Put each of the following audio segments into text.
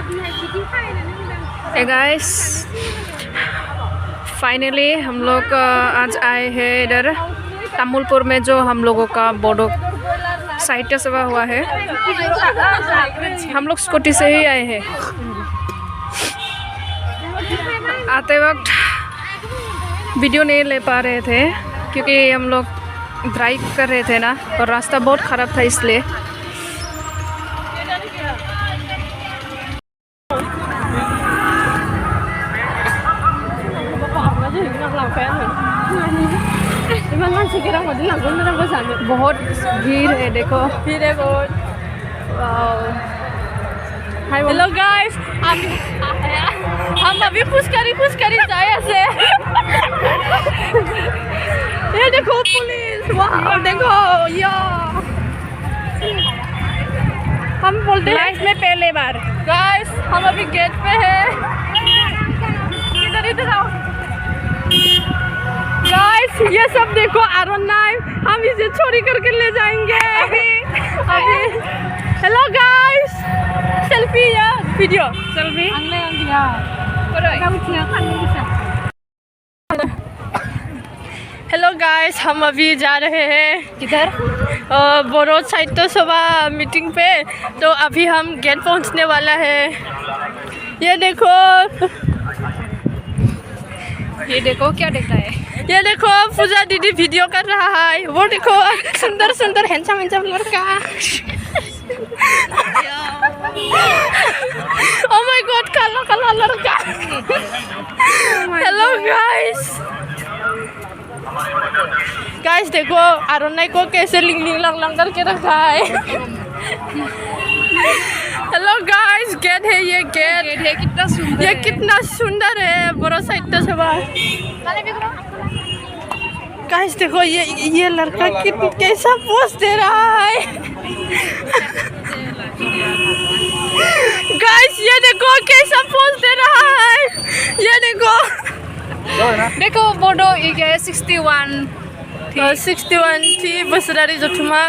Hey guys, finally हम लोग आज आए हैं इधर तमुलपुर में, जो हम लोगों का बोडो साहित्य सभा हुआ है। हम लोग स्कूटी से ही आए हैं। आते वक्त वीडियो नहीं ले पा रहे थे क्योंकि हम लोग ड्राइव कर रहे थे ना, और रास्ता बहुत ख़राब था इसलिए। बहुत भीड़ है, देखो भीड़ है बहुत। हेलो गाइस, हम अभी खुश करी जाए से। ये देखो पुलिस, वाह देखो या हम बोलते हैं इसमें पहले बार। गाइस हम अभी गेट पे हैं। इधर आओ गाइस, ये सब देखो आयरन नाइफ, हम इसे चोरी करके ले जाएंगे अभी। हेलो गाइस, सेल्फी या वीडियो? सेल्फी। हेलो गाइस, हम अभी जा रहे हैं किधर? बोरो साहित्य सभा मीटिंग पे। तो अभी हम गेट पहुंचने वाला है। ये देखो क्या देखता है? ये देखो पूजा दीदी वीडियो कर रहा है। वो देखो सुंदर सुंदर हैंडसम लड़का। ओह माय गॉड, काला लड़का। हेलो गाइस देखो आरोनाई को कैसे लिंग लंग करके रखा है। हेलो गाइस, गेट है, ये गेट है, कितना सुंदर। ये कितना सुंदर है बोरो साहित्य सभा। गाइस देखो ये लड़का कैसा पोज दे रहा है। गाइस ये देखो कैसा पोज दे रहा है। ये देखो बोडो 61 थी बसरारी जोठुमा।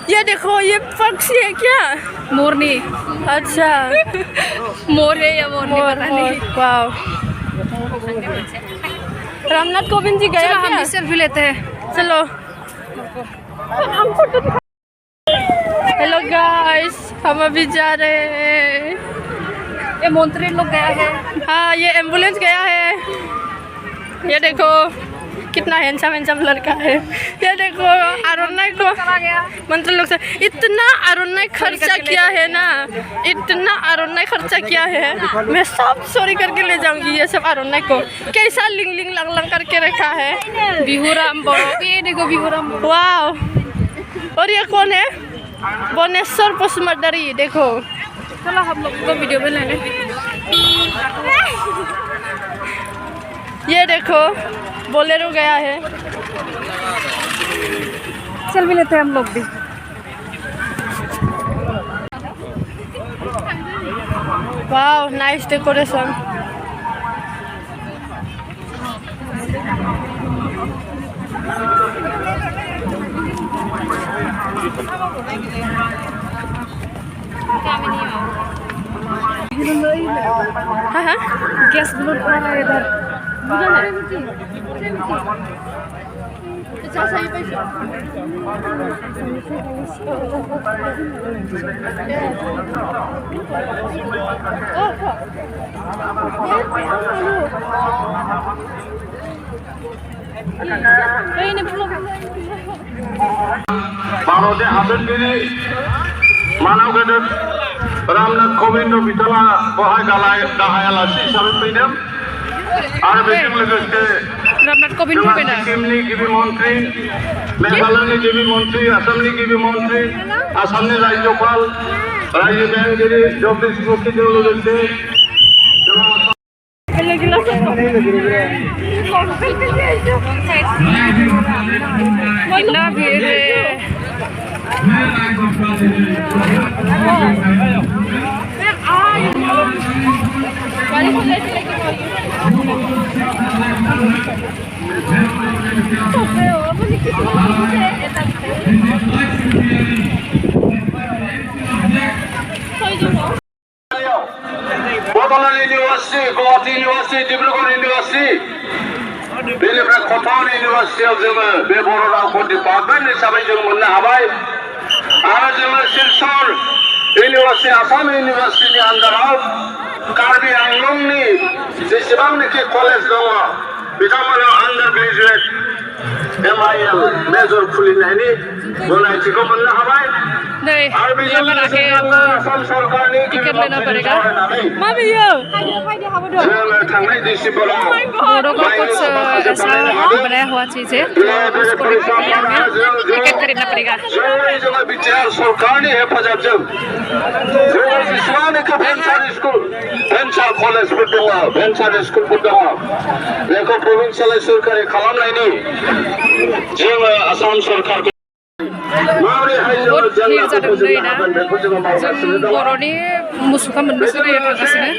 ये देखो ये पक्षी है क्या? मोरनी। अच्छा मोर है या मोरनी पता नहीं। वाव, रामनाथ कोविंद जी गए। हम भी सेल्फी लेते हैं, चलो। हेलो गाइस, हम अभी जा रहे हैं। ये मंत्री लोग गया है। हाँ, ये एम्बुलेंस गया है। ये देखो कितना हैंडसम लड़का है। ये देखो आरोनाई को मंत्री लोग से इतना आरोनाई खर्चा किया है ना, इतना आरोनाई खर्चा किया है। मैं सब चोरी करके ले जाऊंगी। ये सब आरोनाई को कैसा लिंग लंग करके रखा है। बिहुराम बोरो, ये देखो बिहुराम। वाह, और ये कौन है? बनेश्वर पशुमर्दरी। देखो चलो हम लोग को वीडियो में लेने। ये देखो बोलेरो गया है। चल भी लेते हैं हम लोग भी। वाह, नाइस डेकोरेशन। हाँ गैस ब्लूट पड़ा है इधर। भारत हादोरगिरि मानव गेदेर रामनाथ कोविंद बिथाङा बहाय गाहायालासि हिसाबै फैदों। आरो बेजों लोगोसे रामनाथ कोविंद फैदों। सिक्किमनि गिबि मन्त्रि, मेघालयनि गिबि मन्त्रि, आसामनि गिबि मन्त्रि, आसामनि राज्यपाल, रायजो बेंगिरि जगदीश मुखीजों लोगोसे कितना भीड़ है। Boroland University, Guwahati University, Dibrugarh University, बेनिफ्राय कटन इउनिभारसिटियाव जोङो बे बर' रावखौ डिपार्टमेन्ट हिसाबै जों मोननो हाबाय आरो जोङो सिलचर इउनिभारसिटि आसाम इउनिभारसिटिनि आन्दाराव कार्बि आंलंनि जेसेबांनाखि कलेज दङ बिथांमोना आन्डार ग्रेजुवेट MIL मेजर खुलिनायनि गनायथिखौ मोननो हाबाय आरो बेजों लोगोसे आसाम सरकारनि गिबि मन्थ्रिनि सावरायनानै जोङो थांनाय डिसेम्बराव बोरो का कुछ ऐसा बनाया हुआ चीज है तो उसको टिकट खरीदना पड़ेगा जोङो बिटिआर सरकारनि हेफाजाबजों जोङो जेसेबांनाखि भेन्सार स्कुल भेन्सार कलेजफोर दङ भेन्सार स्कुलफोर दङ बेखौ प्रभिन्सियेल सोरखारि खालामनायनि जोङो आसाम सरकारखौ बहुत भिर जादों नै दा जों बर'नि मुसुखा मोननोसो थांगासिनो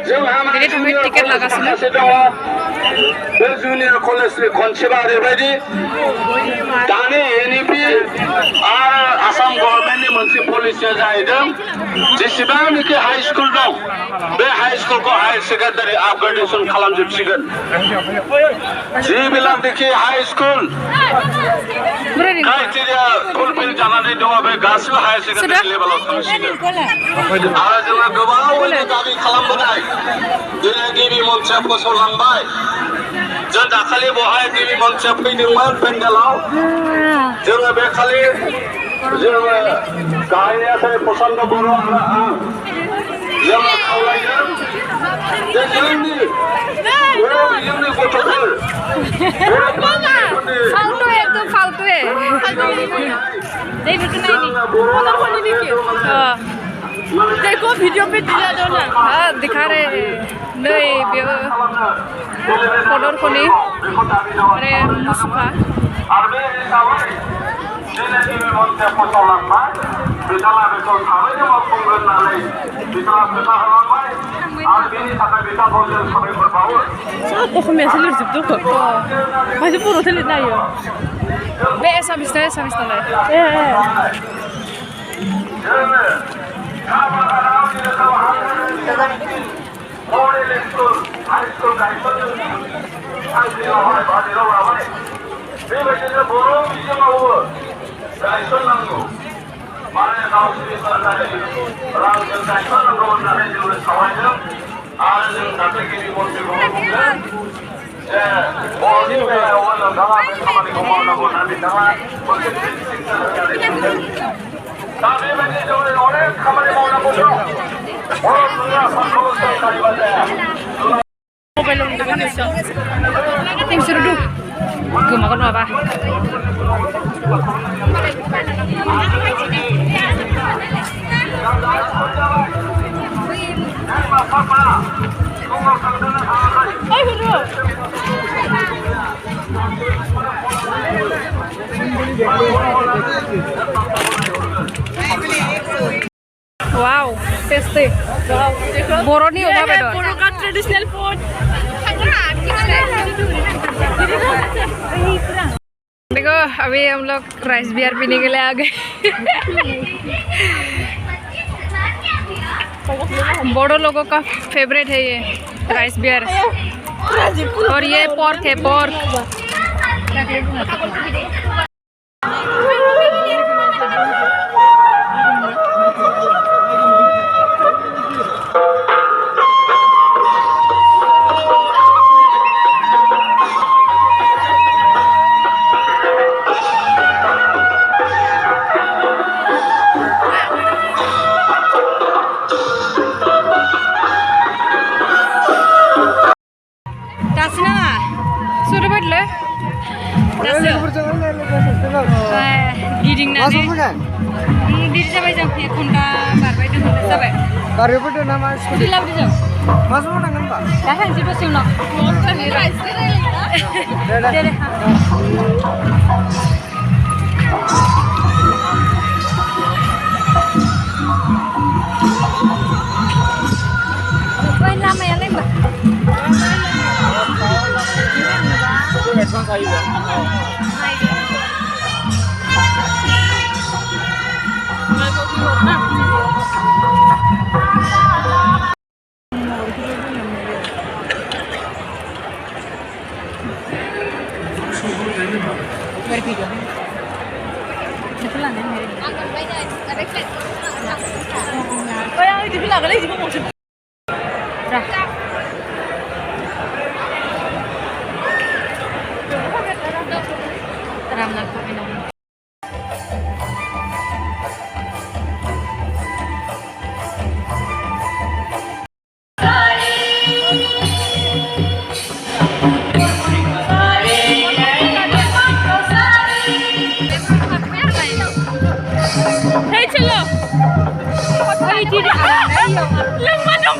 बेनि थाखाय टिकेट लागासिनो बे जुनियर कलेजनि कनसेप्टआ ओरैबायदि दानि NEP आरो आसाम गभर्नमेन्टनि मोनसे पलिसिया जाहैदों जेसेबांनाखि हाई स्कुल दं बे हाई स्कुलखौ हायर सेकेन्डारि आपग्रेडेसन खालामजोबसिगोन जिबिलाकनिखि हाई स्कुल क्राइटेरिया फुलफिल जानानै दङ बे गासिबो हायर सेकेन्डारि लेभेलाव थांसिगोन आरो जोङो गोबावैनो दाबि खालामबोनाय दिनै गिबि मन्थ्रिया फोसावलांबाय जों दाखालि बहाय गिबि मन्थ्रिया फैदोंमोन पेन्डेलाव जोङो बे खालि जोङो गाहाय नेहाथारि प्रशान्त बर' आरो आं जोङो खावलायदों जे जोंनि बर' बिजोंनि गथ'फोर फालतू है तो फालतू है देखो वीडियो पे दिया दो ना हाँ दिखा रहे नहीं बेयो खदर खनि माने मुसुखा असमियासो लिरजोबदों माथो बर'थो लिरनो हायो बे एसामिस नालाय बेबायदिनो बर' बिजोङावबो गायसननांगौ माने गावसोरनि सरकारि रावजों गायसननांगौ होननानै जोङो सावरायदों आरो जों दाख्लै गिबि मन्थ्रिखौबो बुंदों जे बर'नि बेलायावबो नोंथाङा बे खामानिखौ मावनांगौ होननानै बिथाङा मोनसे प्रिन्सिपल होननानै बुंदों दा बेबायदि जोङो अनेक खामानि मावनांगौ दं बर'फोरा सानफ्रोमबो सरकारिबा जाया मबाइलाव नुदोंमोन नोंसोरो दु गोमागोन नङाबा वाव टेस्टी बर'नि अमा बेदर बरो का ट्रेडिशनल फूड देखो अभी हम लोग राइस बियर पीने के लिए आ गए बोडो लोगों का फेवरेट है ये राइस बियर और ये पोर्क है पोर्क गिदिंनानै दिरि जाबाय जों 1 घन्टा बारबाय दोननाय जाबाय गारिफोरदो ना मा स्कुटि लाबोदो जों मा समाव थांगोन होनबा दा थांसै दसे उनाव दे ओइ लामायालाय मा video Hey, chalo. Ay, tidak. Lemah dong,